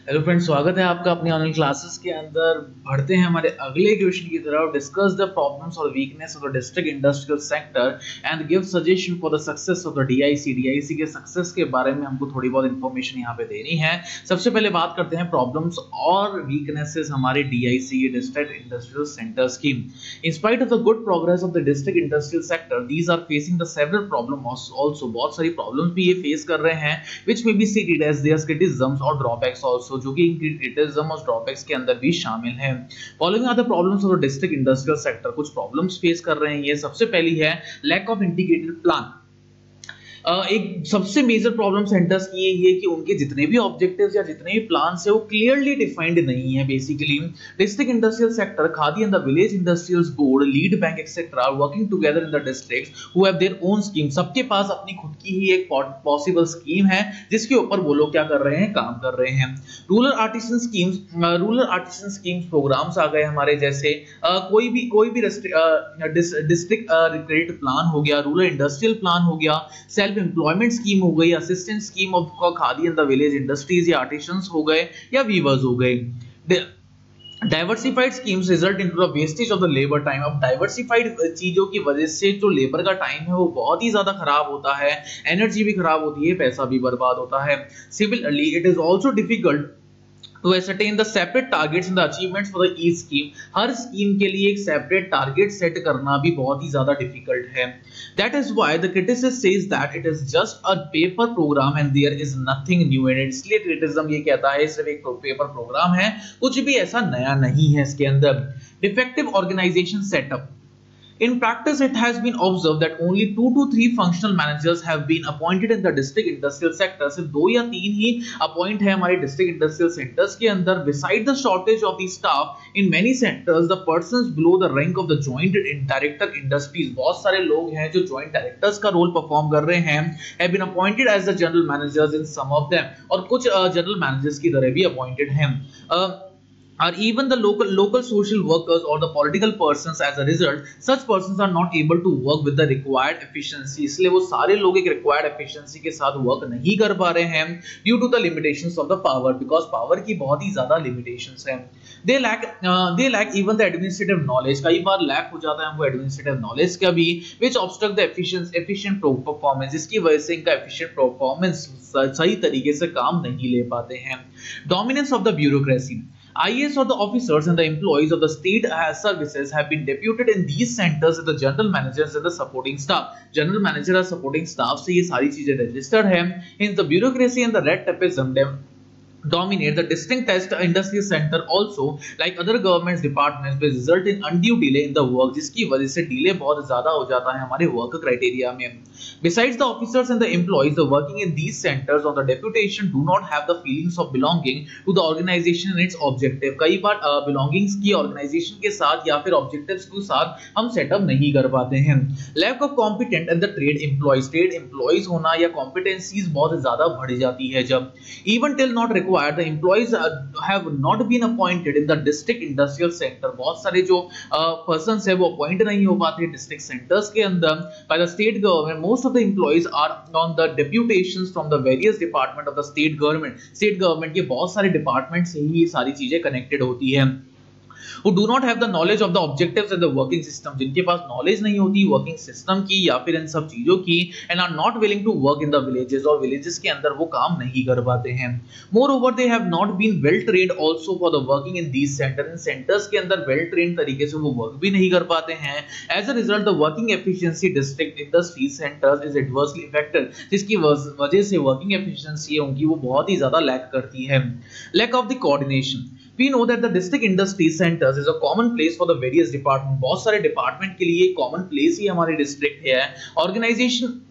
Hello friends, स्वागत है आपका अपनी ऑनलाइन क्लासेस के अंदर। बढ़ते हैं हमारे अगले क्वेश्चन की तरफ। डिस्कस द प्रॉब्लम्स और weakness of the district industrial sector and give suggestion for the success of the DIC. DIC के सक्सेस के बारे में हमको थोड़ी बहुत इंफॉर्मेशन यहाँ पे देनी है। सबसे पहले बात करते हैं प्रॉब्लम्स और वीकनेसेस हमारे डीआईसी के डिस्ट्रिक्ट इंडस्ट्रियल सेंटर्स की। In spite of the good progress of the district industrial sector, these are facing the several problem also. बहुत सारी प्रॉब्लम्स भी ये फेस कर रहे हैं which may be seated as their criticisms और ड्रॉबैक्स आल्सो, जो कि इनकी क्रिटिसिज्म और ड्रॉबैक्स के अंदर भी शामिल हैं। Following are the problems of the district industrial sector. कुछ प्रॉब्लम्स फेस कर रहे हैं ये। सबसे पहली है लैक ऑफ इंटीग्रेटेड प्लान। एक सबसे मेजर प्रॉब्लम सेंटर्स की ये है कि उनके जितने भी ऑब्जेक्टिव्स या जितने भी प्लान्स है वो क्लियरली डिफाइंड नहीं है। Basically district industrial sector, khadi and the village industrials board, lead bank etcetera working together in the districts who have their own scheme. सबके पास अपनी खुद की ही एक पॉसिबल स्कीम है जिसके ऊपर वो लोग क्या कर रहे हैं, काम कर रहे हैं। रूरल आर्टिसन स्कीम्स प्रोग्राम्स आ गए हमारे, जैसे कोई भी डिस्ट्रिक्ट क्रेडिट प्लान हो गया, रूरल इंडस्ट्रियल प्लान हो गया, सेल्फ एम्प्लॉयमेंट स्कीम हो गई, assistant scheme of khadi and the village industries या आर्टिसंस हो गए या वीवर्स हो गए। Diversified schemes result into the wastage of the labour time. अब डाइवर्सिफाइड चीजों की वजह से जो लेबर का टाइम है वो बहुत ही ज्यादा खराब होता है, एनर्जी भी खराब होती है, पैसा भी बर्बाद होता है। Similarly it is also difficult to ascertain the separate targets and the achievements for the each scheme। Her scheme के लिए एक सेपरेट टारगेट सेट करना भी बहुत ही ज्यादा डिफिकल्ट है। That is why the criticist says that it is just a paper program and there is nothing new in it। इसलिए criticism ये कहता है सिर्फ एक पेपर प्रोग्राम है, कुछ भी ऐसा नया नहीं है इसके अंदर। Defective organisation setup. In practice, it has been observed that only 2 to 3 functional managers have been appointed in the district industrial sector। सिर्फ 2 या 3 ही अपॉइंट है हमारे डिस्ट्रिक्ट इंडस्ट्रियल सेंटर्स के अंदर। Beside the shortage of the staff in many sectors, the persons below the rank of the joint director industries, बहुत सारे लोग हैं जो joint directors का रोल परफॉर्म कर रहे हैं, have been appointed as the general managers in some of them। और कुछ जनरल मैनेजर्स की तरह भी अपॉइंटेड हैं। Or even the local social workers or the political persons। as a result, such persons are not able to work with the required efficiency। इसलिए वो सारे लोग एक required efficiency के साथ वर्क नहीं कर पा रहे हैं due to the limitations of the power, because power की बहुत ही ज्यादा limitations हैं। They lack even the administrative knowledge। कई बार lack हो जाता है हमको administrative knowledge का भी, which obstruct the efficient performance, जिसकी वजह से इनका efficient performance सही तरीके से काम नहीं ले पाते हैं। Dominance of the bureaucracy। IAS or the officers and the employees of the state services have been deputed in these centers as the general managers and the supporting staff। general manager और supporting staff से ये सारी चीजें registered हैं। Hence the bureaucracy and the red tapeism dominate the distinct test industry center also, like other government departments, will result in undue delay in the work, जिसकी वजह से delay बहुत ज्यादा हो जाता है हमारे वर्क क्राइटेरिया में। Besides the officers and the employees, the working in these centers on the deputation do not have the feelings of belonging to the organization and its objective। कई बार belongings की organization के साथ या फिर objectives के साथ हम सेटअप नहीं कर पाते हैं। Lack of competent and the trade employees होना या competencies बहुत ज्यादा बढ़ जाती है जब। Even till not required, the employees have not been appointed in the district industrial sector। बहुत सारे जो persons है वो अपॉइंट नहीं हो पाते डिस्ट्रिक्ट सेंटर्स के अंदर by the state government। most of the employees are on the deputations from the various department of the state government। state government के बहुत सारे डिपार्टमेंट से ही ये सारी चीजें कनेक्टेड होती है। who do not have the knowledge of the objectives and the working system। जिनके पास नॉलेज नहीं होती वर्किंग सिस्टम की या फिर इन सब चीजों की, and are not willing to work in the villages। और विलेजेस के अंदर वो काम नहीं कर पाते हैं। moreover they have not been well trained also for the working in these centers। In centres के अंदर वेल ट्रेन्ड तरीके से वो वर्क भी नहीं कर पाते हैं। as a result the working efficiency district industry centers is adversely affected। जिसकी वजह से वर्किंग एफिशिएंसी उनकी वो बहुत ही ज्यादा लैक करती है। lack of the coordination। We know that the district industry centers is a common place for the various departments। बहुत सारे डिपार्टमेंट के लिए कॉमन प्लेस ही हमारे डिस्ट्रिक्ट है। Organisation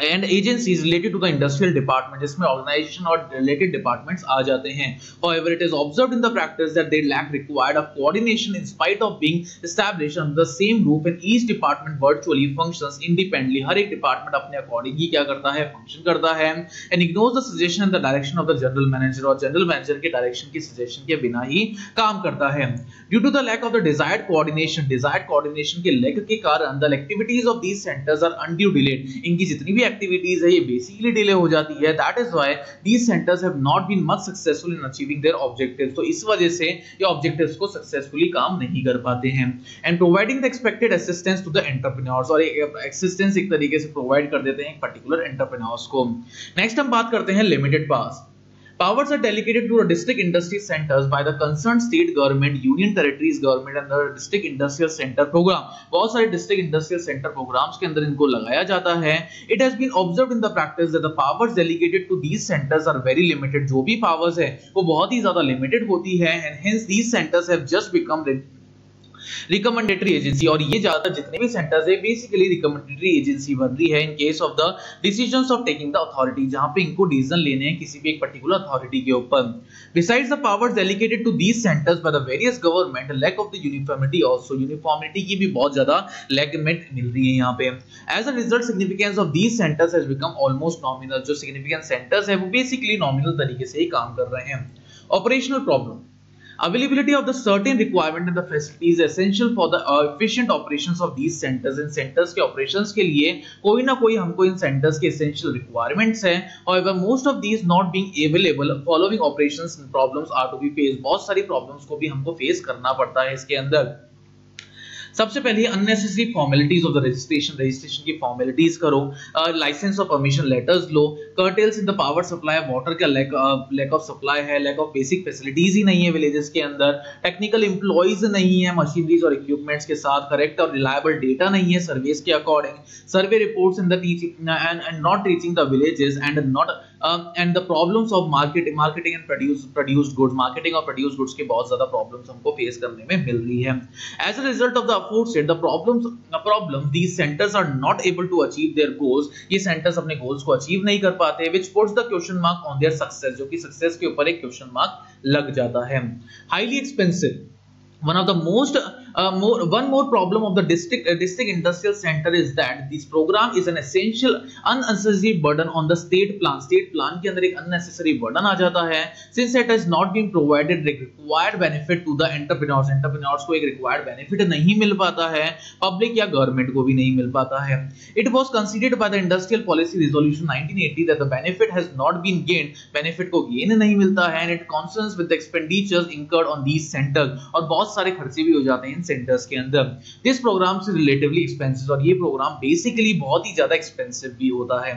and agencies related to the industrial department, जिसमें organisation और related departments आ जाते हैं। However, it is observed in the practice that they lack required of coordination in spite of being established under the same roof, and each department virtually functions independently। हर एक department अपने according ही क्या करता है, function करता है, and ignores the suggestion and the direction of the general manager। और general manager के direction की सजेशन के बिना ही काम करता है। Due to the lack of the desired coordination के lack के कारण the activities of these centers are undue delayed। इनकी जितनी भी एक्टिविटीज है ये बेसिकली डिले हो जाती है। That is why these centres have not been much successful in achieving their objectives. तो इस वजह से ये ऑब्जेक्टिव्स को सक्सेसफुली काम नहीं कर पाते हैं। And providing the expected assistance to the entrepreneurs, और असिस्टेंस एक तरीके से प्रोवाइड कर देते हैं एक पर्टिकुलर एंटरप्रेन्योर्स को। नेक्स्ट हम बात करते हैं limited powers. Powers are delegated to the district industry centers by the concerned state government, union territories government and the district industrial center program। बहुत सारे district industrial center programs के अंदर इनको लगाया जाता है। It has been observed in the practice that the powers delegated to these centers are very limited। जो भी powers है वो बहुत ही ज्यादा limited होती है and hence these centers have just become recommendatory agency. और ये ज्यादातर जितने भी सेंटर्स है बेसिकली रिकमेंडेटरी एजेंसी बन रही है in case of the decisions of taking the authority, जहां पे इनको डिसीजन लेने हैं किसी भी एक पर्टिकुलर अथॉरिटी के ऊपर। Besides the powers delegated to these centres by the various government, lack of the uniformity also, uniformity की भी बहुत ज्यादा लैकमेंट मिल रही है यहाँ पे। As a result significance of these centres has become almost nominal. जो सिग्निफिकेंट सेंटर्स है वो बेसिकली नॉमिनल तरीके से ही काम कर रहे हैं। Operational problem, availability of the certain requirement and the facilities essential for the efficient operations of these centers। In centers के operations के लिए कोई ना कोई हमको इन centers के essential requirements हैं। however most of these not being available, following operations problems are to be faced। बहुत सारी problems को भी हमको face करना पड़ता है इसके अंदर। सबसे पहले unnecessary formalities of the registration की फॉर्मेलिटीज करो, लाइसेंस और परमिशन लेटर्स लो, curtails in the power supply, water का लैक ऑफ सप्लाई है, लैक ऑफ बेसिक फैसिलिटीज ही नहीं है विलेजेस के अंदर, टेक्निकल एम्प्लॉइज नहीं है मशीनरीज और इक्विपमेंट्स के साथ, करेक्ट और रिलायबल डेटा नहीं है सर्वेस के according, survey reports in the teaching and not reaching the villages and not and the problems of marketing and produced goods, marketing और produced goods के बहुत ज्यादा problems हमको face करने में मिल रही है। As a result of the aforesaid the problem these centers are not able to achieve their goals। ये centers अपने goals को achieve नहीं कर पाते, which puts the question mark on their success, जो कि success के ऊपर एक question mark लग जाता है। Highly expensive, one of the most one more problem of the district industrial center is that this program is an essential unnecessary burden on the state plan। state plan के अंदर एक unnecessary burden आ जाता है since it has not been provided required benefit to the entrepreneurs। entrepreneurs को एक required benefit नहीं मिल पाता है, public या government को भी नहीं मिल पाता है। It was considered by the industrial policy resolution 1980 that the benefit has not been gained, benefit को gain नहीं मिलता है and it concerns with the expenditures incurred on these centers। और बहुत सारे खर्चे भी हो जाते हैं सेंटर्स के अंदर। दिस प्रोग्राम से रिलेटिवली एक्सपेंसिव, और ये प्रोग्राम बेसिकली बहुत ही ज्यादा एक्सपेंसिव भी होता है।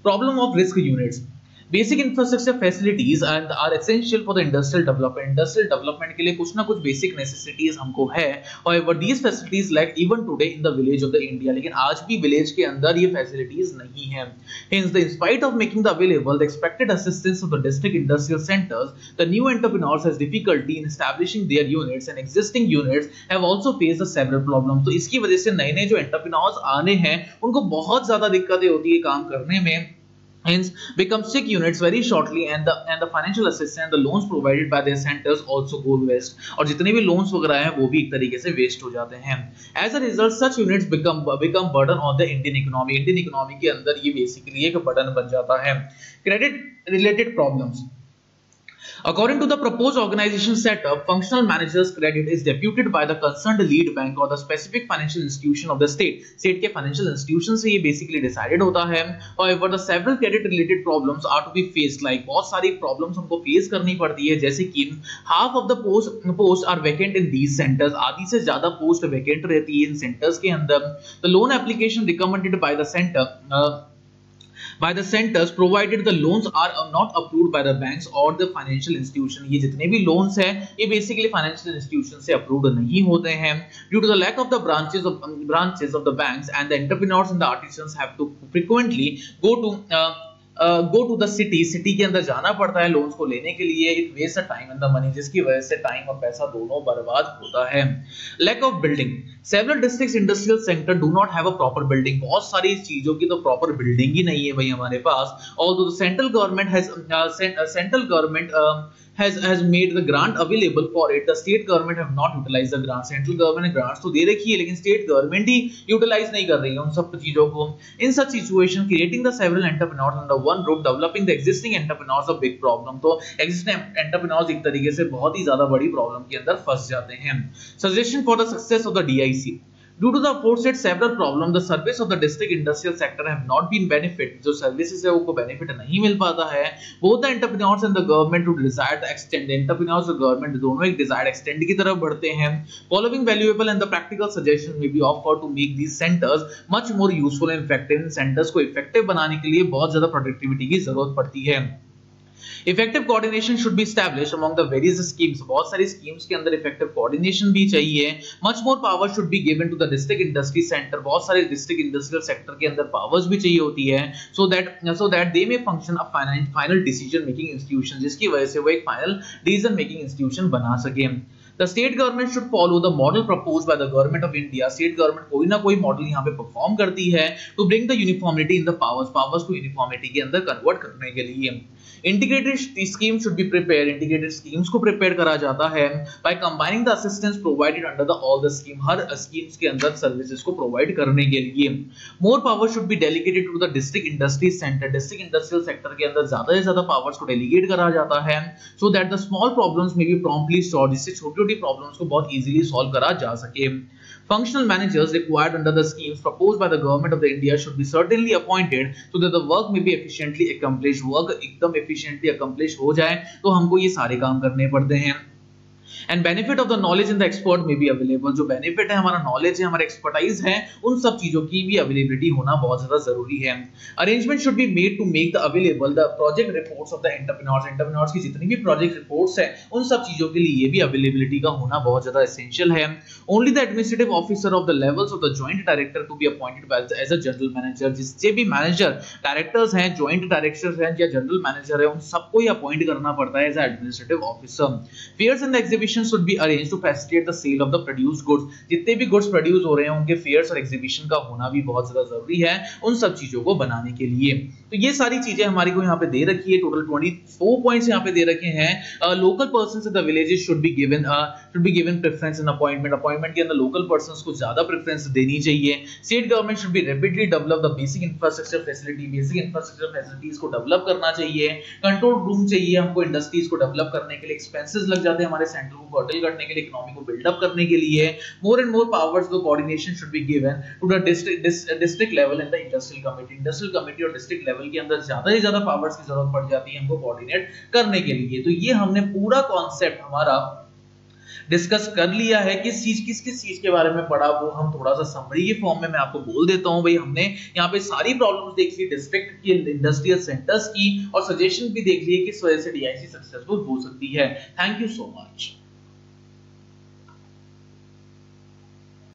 Problem of risk units, basic infrastructure facilities and are essential for the industrial development. Industrial development के लिए कुछ ना कुछ बेसिक नेसेसिटीज हमको है, और these facilities like even today in the village of the India, लेकिन आज भी विलेज के अंदर ये फैसिलिटीज नहीं है। Hence, in spite of making the available the expected assistance of the district industrial centers, the new entrepreneurs has difficulty in establishing their units and existing units have also faced the several problems। तो इसकी वजह से नए नए जो entrepreneurs आने हैं उनको बहुत ज्यादा दिक्कतें होती है काम करने में। Hence become sick units very shortly and the financial assistance and the loans provided by their centers also go waste। और जितने भी loans वगैरह हैं वो भी एक तरीके से waste हो जाते हैं। As a result such units become burden on the Indian economy। Indian economy के अंदर ये basically एक burden बन जाता है। Credit related problems, according to the proposed organization setup, functional manager's credit is deputed by the concerned lead bank or the specific financial institution of the state। state के financial institution से ये basically decided होता है। However, the several credit related problems are to be faced, like बहुत सारी problems हमको face करनी पड़ती है, जैसे कि half of the posts are vacant in these centers। आधी से ज्यादा post vacant रहती है इन centers के अंदर। The loan application recommended by the center by the centers provided the loans are not approved by the banks or the financial institution। ये जितने भी loans हैं ये basically financial institution से approved नहीं होते हैं। Due to the lack of the branches of the banks and the entrepreneurs and the artisans have to frequently go to the city के अंदर जाना पड़ता है लोन्स को लेने के लिए। It waste the time and the money, जिसकी वजह से टाइम और पैसा दोनों बर्बाद होता है। Lack of building, several districts industrial sector do not have a proper building. बहुत सारी चीजों की तो प्रॉपर बिल्डिंग ही नहीं है भाई हमारे पास। Although central government has made the grant available for it, the state government have not utilized the grant। central government ने grants तो दे रखी है लेकिन state government ही utilize नहीं कर रही है उन सब चीजों को। in such situation creating the several entrepreneurs under one roof, developing the existing entrepreneurs a big problem। तो existing entrepreneurs एक तरीके से बहुत ही ज्यादा बड़ी प्रॉब्लम के अंदर फंस जाते हैं। suggestion for the success of the DIC, Due to the aforesaid several problems, the service of the district industrial sector have not been benefit. जो services है वो benefit नहीं मिल पाता है. Both the entrepreneurs and the government to desired extend. Entrepreneurs और government दोनों एक desired extend की तरफ बढ़ते हैं. Following valuable and the practical suggestions may be offered to make these centers much more useful and effective. In centers को effective बनाने के लिए बहुत ज़्यादा productivity की जरूरत पड़ती है. Effective coordination should be established among the various schemes. बहुत सारी schemes के अंदर effective coordination भी चाहिए. Much more power should be given to the district industry center. बहुत सारे district industrial sector के अंदर powers भी चाहिए होती है, so that they may function a final decision making institution, जिसकी वजह से वो एक final decision making institution बना सके. The state government should follow the model proposed by the government of India. State government कोई ना कोई मॉडल यहाँ पे परफॉर्म करती है to bring the uniformity in the powers को uniformity के अंदर कन्वर्ट करने के लिए. Integrated schemes should be prepared. Integrated schemes को prepare करा जाता है by combining the assistance provided under the all the scheme. Her schemes के अंदर services को provide करने के लिए. More power should be delegated to the district industry center. District industrial sector के अंदर ज़्यादा से ज़्यादा powers को delegate करा जाता है so that the small problems may be promptly solved. जिससे छोटी-छोटी problems को बहुत easily solve करा जा सके. Functional managers required under the schemes proposed by the government of the India should be certainly appointed so that the work may be efficiently accomplished. Work एकदम efficiently accomplished हो जाए तो हमको ये सारे काम करने पड़ते हैं. And benefit of the knowledge and the expert may be available. जो benefit है हमारा knowledge है, हमारा expertise है, उन सब चीजों की भी availability होना बहुत ज्यादा जरूरी है. Arrangement should be made to make the available the project reports of the entrepreneurs. Entrepreneurs की जितनी भी project reports है, उन सब चीजों के लिए ये भी availability का होना बहुत ज्यादा essential है. Only the administrative officer of the levels of the joint director to be appointed as a general manager. जिससे भी manager, directors हैं, joint directors हैं या general manager है, उन सबको ही appoint करना पड़ता है as a administrative officer. Fairs and the exhibitions should be arranged to facilitate the sale of the produced goods. जितने भी goods produce हो रहे हैं उनके fairs और exhibition का होना भी बहुत ज्यादा जरूरी है उन सब चीजों को बनाने के लिए. तो ये सारी चीजें हमारी को यहाँ पे दे रखी है. टोटल 24 पॉइंट्स यहाँ पे दे रखे हैं. Local persons in the villages should be given preference in appointment. Appointment के अंदर लोकल पर्सन्स को ज्यादा प्रेफरेंस देनी चाहिए. State government should be rapidly develop the basic infrastructure facility. Basic infrastructure facilities को डेवलप करना चाहिए. कंट्रोल रूम चाहिए हमको इंडस्ट्रीज को डेवलप करने के लिए. एक्सपेंसेस लग जाते हैं हमारे सेंटर को कर्टल करने के लिए, इकोनॉमी को बिल्डअप करने के लिए. More and more powers the coordination should be given to the district level and the industrial committee. Industrial committee और डिस्ट्रिक्ट लेवल के अंदर ज्यादा से ज्यादा पावर्स की जरूरत पड़ जाती है हमको कोऑर्डिनेट करने के लिए. तो ये हमने पूरा कॉन्सेप्ट हमारा डिस्कस कर लिया है. किस चीज के बारे में पढ़ा वो हम थोड़ा सा समरी के फॉर्म में मैं आपको बोल देता हूं. भाई हमने यहाँ पे सारी प्रॉब्लम्स देख ली डिस्ट्रिक्ट की, इंडस्ट्रियल सेंटर्स की, और सजेशन भी देख लिए किस वजह से डीआईसी सक्सेसफुल हो सकती है. Thank you so much.